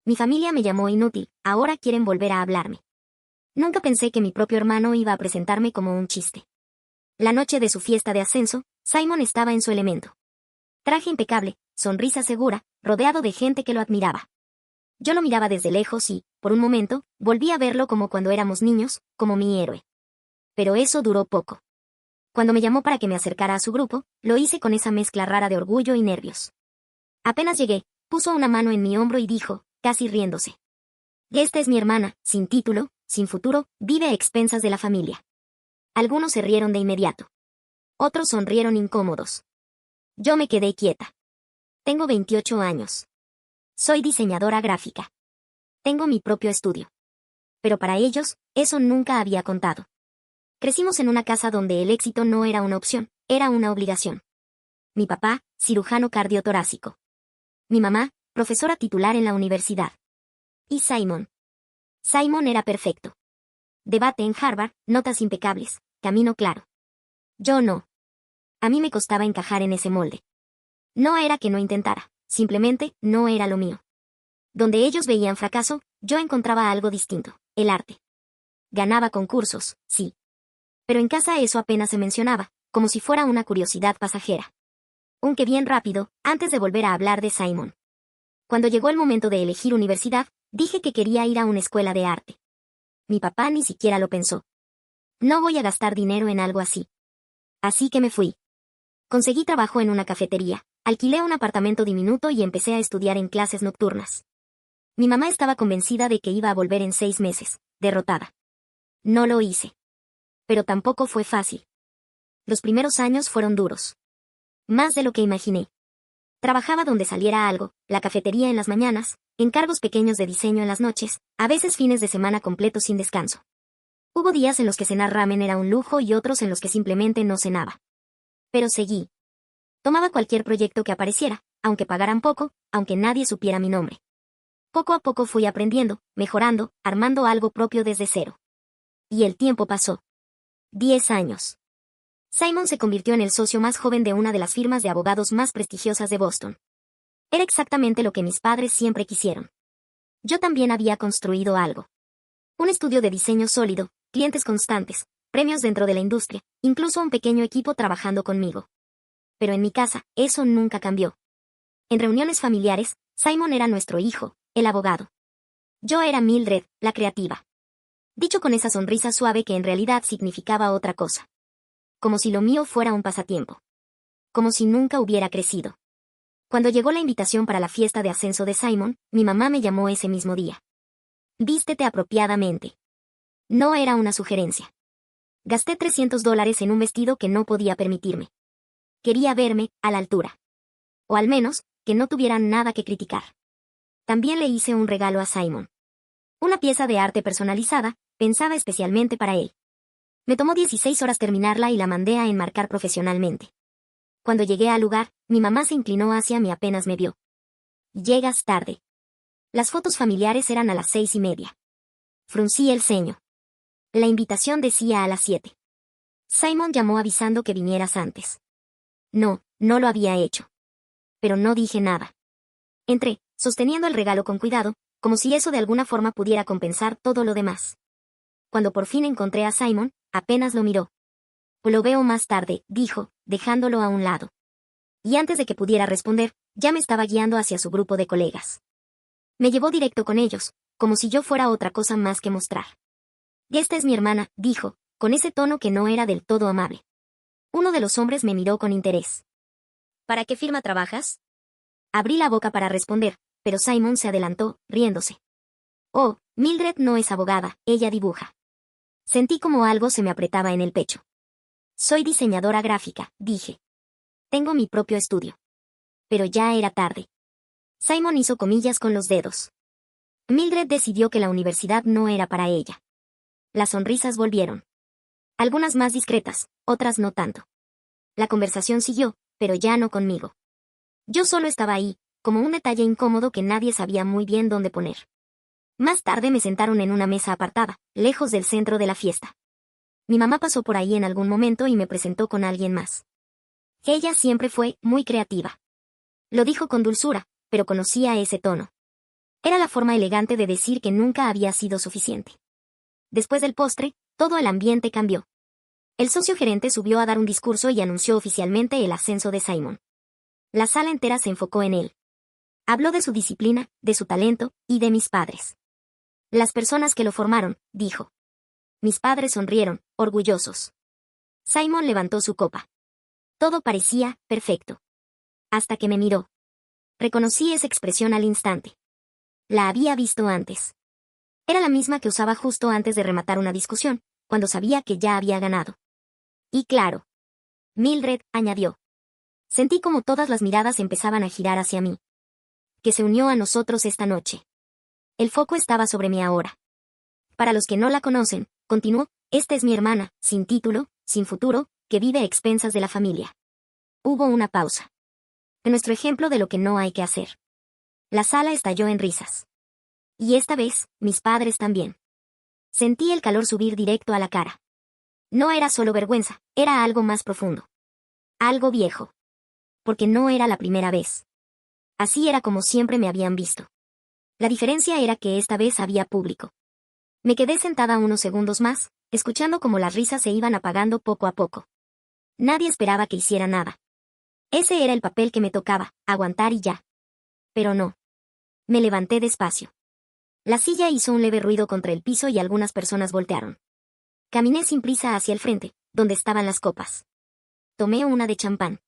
Mi familia me llamó inútil, ahora quieren volver a hablarme. Nunca pensé que mi propio hermano iba a presentarme como un chiste. La noche de su fiesta de ascenso, Simon estaba en su elemento. Traje impecable, sonrisa segura, rodeado de gente que lo admiraba. Yo lo miraba desde lejos y, por un momento, volví a verlo como cuando éramos niños, como mi héroe. Pero eso duró poco. Cuando me llamó para que me acercara a su grupo, lo hice con esa mezcla rara de orgullo y nervios. Apenas llegué, puso una mano en mi hombro y dijo, casi riéndose: Esta es mi hermana, sin título, sin futuro, vive a expensas de la familia. Algunos se rieron de inmediato. Otros sonrieron incómodos. Yo me quedé quieta. Tengo 28 años. Soy diseñadora gráfica. Tengo mi propio estudio. Pero para ellos, eso nunca había contado. Crecimos en una casa donde el éxito no era una opción, era una obligación. Mi papá, cirujano cardiotorácico. Mi mamá, profesora titular en la universidad. Y Simon. Simon era perfecto. Debate en Harvard, notas impecables, camino claro. Yo no. A mí me costaba encajar en ese molde. No era que no intentara, simplemente no era lo mío. Donde ellos veían fracaso, yo encontraba algo distinto, el arte. Ganaba concursos, sí. Pero en casa eso apenas se mencionaba, como si fuera una curiosidad pasajera. Aunque bien rápido, antes de volver a hablar de Simon. Cuando llegó el momento de elegir universidad, dije que quería ir a una escuela de arte. Mi papá ni siquiera lo pensó. No voy a gastar dinero en algo así. Así que me fui. Conseguí trabajo en una cafetería, alquilé un apartamento diminuto y empecé a estudiar en clases nocturnas. Mi mamá estaba convencida de que iba a volver en 6 meses, derrotada. No lo hice. Pero tampoco fue fácil. Los primeros años fueron duros. Más de lo que imaginé. Trabajaba donde saliera algo, la cafetería en las mañanas, encargos pequeños de diseño en las noches, a veces fines de semana completos sin descanso. Hubo días en los que cenar ramen era un lujo y otros en los que simplemente no cenaba. Pero seguí. Tomaba cualquier proyecto que apareciera, aunque pagaran poco, aunque nadie supiera mi nombre. Poco a poco fui aprendiendo, mejorando, armando algo propio desde cero. Y el tiempo pasó. 10 años. Simon se convirtió en el socio más joven de una de las firmas de abogados más prestigiosas de Boston. Era exactamente lo que mis padres siempre quisieron. Yo también había construido algo. Un estudio de diseño sólido, clientes constantes, premios dentro de la industria, incluso un pequeño equipo trabajando conmigo. Pero en mi casa, eso nunca cambió. En reuniones familiares, Simon era nuestro hijo, el abogado. Yo era Mildred, la creativa. Dicho con esa sonrisa suave que en realidad significaba otra cosa. Como si lo mío fuera un pasatiempo. Como si nunca hubiera crecido. Cuando llegó la invitación para la fiesta de ascenso de Simon, mi mamá me llamó ese mismo día. Vístete apropiadamente. No era una sugerencia. Gasté $300 en un vestido que no podía permitirme. Quería verme a la altura. O al menos, que no tuvieran nada que criticar. También le hice un regalo a Simon. Una pieza de arte personalizada, pensada especialmente para él. Me tomó 16 horas terminarla y la mandé a enmarcar profesionalmente. Cuando llegué al lugar, mi mamá se inclinó hacia mí apenas me vio. Llegas tarde. Las fotos familiares eran a las 6:30. Fruncí el ceño. La invitación decía a las 7. Simon llamó avisando que vinieras antes. No lo había hecho. Pero no dije nada. Entré, sosteniendo el regalo con cuidado, como si eso de alguna forma pudiera compensar todo lo demás. Cuando por fin encontré a Simon, apenas lo miró. Lo veo más tarde, dijo, dejándolo a un lado. Y antes de que pudiera responder, ya me estaba guiando hacia su grupo de colegas. Me llevó directo con ellos, como si yo fuera otra cosa más que mostrar. Esta es mi hermana, dijo, con ese tono que no era del todo amable. Uno de los hombres me miró con interés. ¿Para qué firma trabajas? Abrí la boca para responder, pero Simon se adelantó, riéndose. Oh, Mildred no es abogada, ella dibuja. Sentí como algo se me apretaba en el pecho. Soy diseñadora gráfica, dije. Tengo mi propio estudio. Pero ya era tarde. Simon hizo comillas con los dedos. Mildred decidió que la universidad no era para ella. Las sonrisas volvieron. Algunas más discretas, otras no tanto. La conversación siguió, pero ya no conmigo. Yo solo estaba ahí, como un detalle incómodo que nadie sabía muy bien dónde poner. Más tarde me sentaron en una mesa apartada, lejos del centro de la fiesta. Mi mamá pasó por ahí en algún momento y me presentó con alguien más. Ella siempre fue muy creativa. Lo dijo con dulzura, pero conocía ese tono. Era la forma elegante de decir que nunca había sido suficiente. Después del postre, todo el ambiente cambió. El socio gerente subió a dar un discurso y anunció oficialmente el ascenso de Simon. La sala entera se enfocó en él. Habló de su disciplina, de su talento, y de mis padres. Las personas que lo formaron, dijo. Mis padres sonrieron, orgullosos. Simon levantó su copa. Todo parecía perfecto. Hasta que me miró. Reconocí esa expresión al instante. La había visto antes. Era la misma que usaba justo antes de rematar una discusión, cuando sabía que ya había ganado. Y claro. Mildred añadió. Sentí como todas las miradas empezaban a girar hacia mí. Que se unió a nosotros esta noche. El foco estaba sobre mí ahora. Para los que no la conocen, continuó, esta es mi hermana, sin título, sin futuro, que vive a expensas de la familia. Hubo una pausa. Nuestro ejemplo de lo que no hay que hacer. La sala estalló en risas. Y esta vez, mis padres también. Sentí el calor subir directo a la cara. No era solo vergüenza, era algo más profundo. Algo viejo. Porque no era la primera vez. Así era como siempre me habían visto. La diferencia era que esta vez había público. Me quedé sentada unos segundos más, escuchando cómo las risas se iban apagando poco a poco. Nadie esperaba que hiciera nada. Ese era el papel que me tocaba, aguantar y ya. Pero no. Me levanté despacio. La silla hizo un leve ruido contra el piso y algunas personas voltearon. Caminé sin prisa hacia el frente, donde estaban las copas. Tomé una de champán.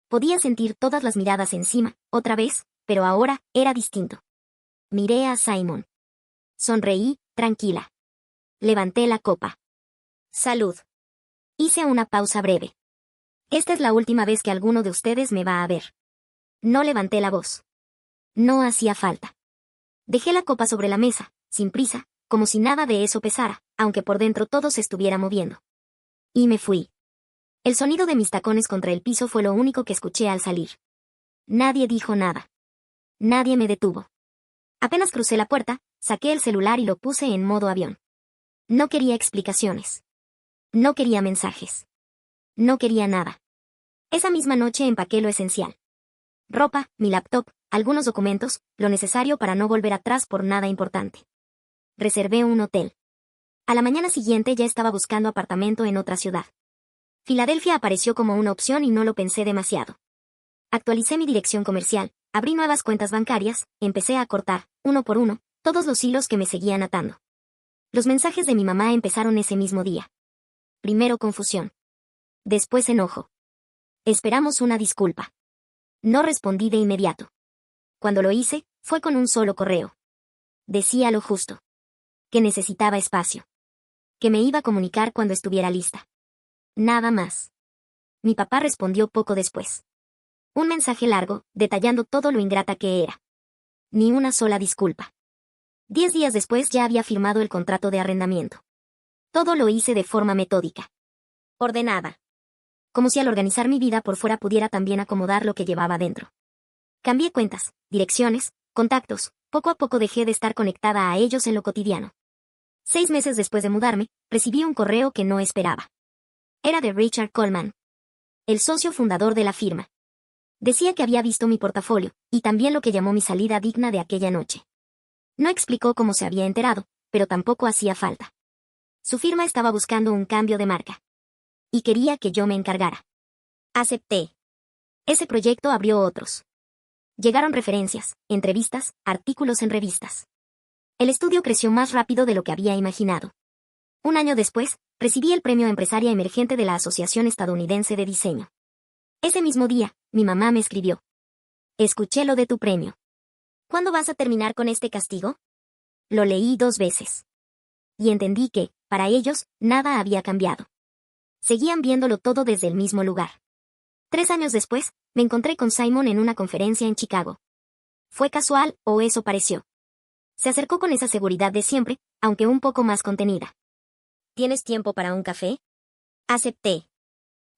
Podía sentir todas las miradas encima, otra vez, pero ahora era distinto. Miré a Simon. Sonreí, tranquila. Levanté la copa. Salud. Hice una pausa breve. Esta es la última vez que alguno de ustedes me va a ver. No levanté la voz. No hacía falta. Dejé la copa sobre la mesa, sin prisa, como si nada de eso pesara, aunque por dentro todo se estuviera moviendo. Y me fui. El sonido de mis tacones contra el piso fue lo único que escuché al salir. Nadie dijo nada. Nadie me detuvo. Apenas crucé la puerta, saqué el celular y lo puse en modo avión. No quería explicaciones. No quería mensajes. No quería nada. Esa misma noche empaqué lo esencial. Ropa, mi laptop, algunos documentos, lo necesario para no volver atrás por nada importante. Reservé un hotel. A la mañana siguiente ya estaba buscando apartamento en otra ciudad. Filadelfia apareció como una opción y no lo pensé demasiado. Actualicé mi dirección comercial, abrí nuevas cuentas bancarias, empecé a cortar, uno por uno, todos los hilos que me seguían atando. Los mensajes de mi mamá empezaron ese mismo día. Primero confusión. Después enojo. Esperamos una disculpa. No respondí de inmediato. Cuando lo hice, fue con un solo correo. Decía lo justo. Que necesitaba espacio. Que me iba a comunicar cuando estuviera lista. Nada más. Mi papá respondió poco después. Un mensaje largo, detallando todo lo ingrata que era. Ni una sola disculpa. 10 días después ya había firmado el contrato de arrendamiento. Todo lo hice de forma metódica. Ordenada. Como si al organizar mi vida por fuera pudiera también acomodar lo que llevaba dentro. Cambié cuentas, direcciones, contactos, poco a poco dejé de estar conectada a ellos en lo cotidiano. 6 meses después de mudarme, recibí un correo que no esperaba. Era de Richard Coleman, el socio fundador de la firma. Decía que había visto mi portafolio, y también lo que llamó mi salida digna de aquella noche. No explicó cómo se había enterado, pero tampoco hacía falta. Su firma estaba buscando un cambio de marca. Y quería que yo me encargara. Acepté. Ese proyecto abrió otros. Llegaron referencias, entrevistas, artículos en revistas. El estudio creció más rápido de lo que había imaginado. Un año después, recibí el premio Empresaria Emergente de la Asociación Estadounidense de Diseño. Ese mismo día, mi mamá me escribió. Escuché lo de tu premio. ¿Cuándo vas a terminar con este castigo? Lo leí 2 veces. Y entendí que, para ellos, nada había cambiado. Seguían viéndolo todo desde el mismo lugar. 3 años después, me encontré con Simon en una conferencia en Chicago. ¿Fue casual, o eso pareció? Se acercó con esa seguridad de siempre, aunque un poco más contenida. ¿Tienes tiempo para un café? Acepté.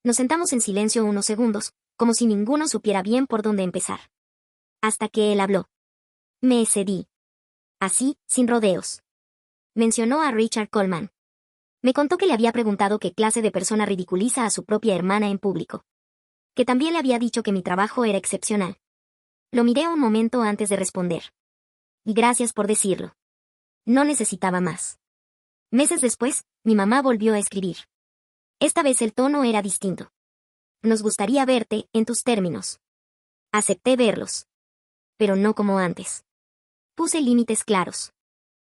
Nos sentamos en silencio unos segundos, como si ninguno supiera bien por dónde empezar. Hasta que él habló. Me cedí. Así, sin rodeos. Mencionó a Richard Coleman. Me contó que le había preguntado qué clase de persona ridiculiza a su propia hermana en público. Que también le había dicho que mi trabajo era excepcional. Lo miré un momento antes de responder. Y gracias por decirlo. No necesitaba más. Meses después, mi mamá volvió a escribir. Esta vez el tono era distinto. Nos gustaría verte, en tus términos. Acepté verlos. Pero no como antes. Puse límites claros.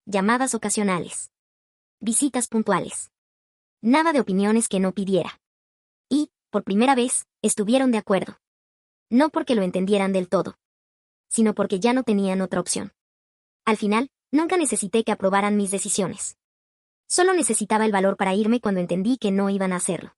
Llamadas ocasionales. Visitas puntuales. Nada de opiniones que no pidiera. Y, por primera vez, estuvieron de acuerdo. No porque lo entendieran del todo, sino porque ya no tenían otra opción. Al final, nunca necesité que aprobaran mis decisiones. Solo necesitaba el valor para irme cuando entendí que no iban a hacerlo.